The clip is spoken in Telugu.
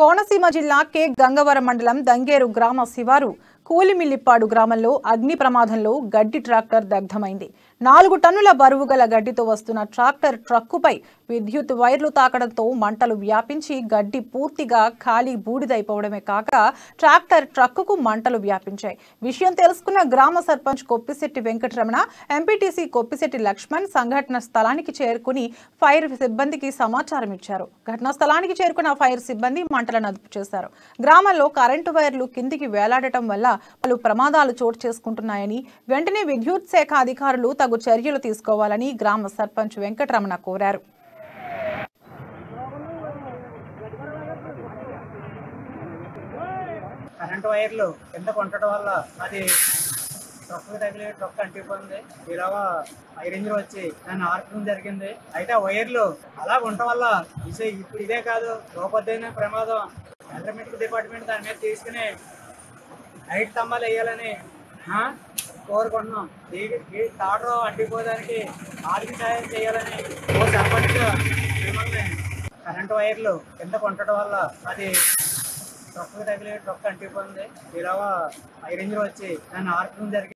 కోనసీమ జిల్లా కె గంగవరం మండలం దంగేరు గ్రామ శివారు కూలిమిల్లిప్పాడు గ్రామంలో అగ్ని ప్రమాదంలో గడ్డి ట్రాక్టర్ దగ్ధమైంది. 4 టన్నుల బరువు గల గడ్డితో వస్తున్న ట్రాక్టర్ ట్రక్కుపై విద్యుత్ వైర్లు తాకడంతో మంటలు వ్యాపించి గడ్డి పూర్తిగా ఖాళీ బూడిదైపోవడమే కాక ట్రాక్టర్ ట్రక్కుకు మంటలు వ్యాపించాయి. విషయం తెలుసుకున్న గ్రామ సర్పంచ్ కొప్పిశెట్టి వెంకటరమణ, ఎంపీటీసీ కొప్పిశెట్టి లక్ష్మణ్ సంఘటన స్థలానికి చేరుకుని ఫైర్ సిబ్బందికి సమాచారం ఇచ్చారు. ఘటనా స్థలానికి చేరుకున్న ఫైర్ సిబ్బంది మంటలను అదుపు చేశారు. గ్రామంలో కరెంటు వైర్లు కిందికి వేలాడటం వల్ల పలు ప్రమాదాలు చోటు చేసుకుంటున్నాయని, వెంటనే విద్యుత్ శాఖ అధికారులు తగు చర్యలు తీసుకోవాలని గ్రామ సర్పంచ్ వెంకటరమణ కోరారు. కరెంటు వైర్లు కింద కొట్టడం వల్ల అది ట్రక్ తగిలి ట్రక్ అంటిపోయింది. ఇలాగా ఫైర్ ఇంజిన్ వచ్చి దాన్ని ఆర్పడం జరిగింది. అయితే ఆ వైర్లు అలా ఉండటం వల్ల ఇప్పుడు ఇదే కాదు, లోపొద్దైన ప్రమాదం. ఎలక్ట్రిసిటీ డిపార్ట్మెంట్ దాని మీద తీసుకుని లైట్ స్తంభాలు వేయాలని కోరుకుంటున్నాం. ఈ తాడు అంటిపోవడానికి ఆర్థిక సహాయం చేయాలని ఓ సర్పంచ్ మిమ్మల్ని కరెంటు వైర్లు కింద కొట్టడం వల్ల అది ట్రక్ తగిలి ట్రక్ అంటిపోయింది. ఇలాగా ఫైర్ ఇంజిన్ వచ్చి దాన్ని ఆర్పడం జరిగింది.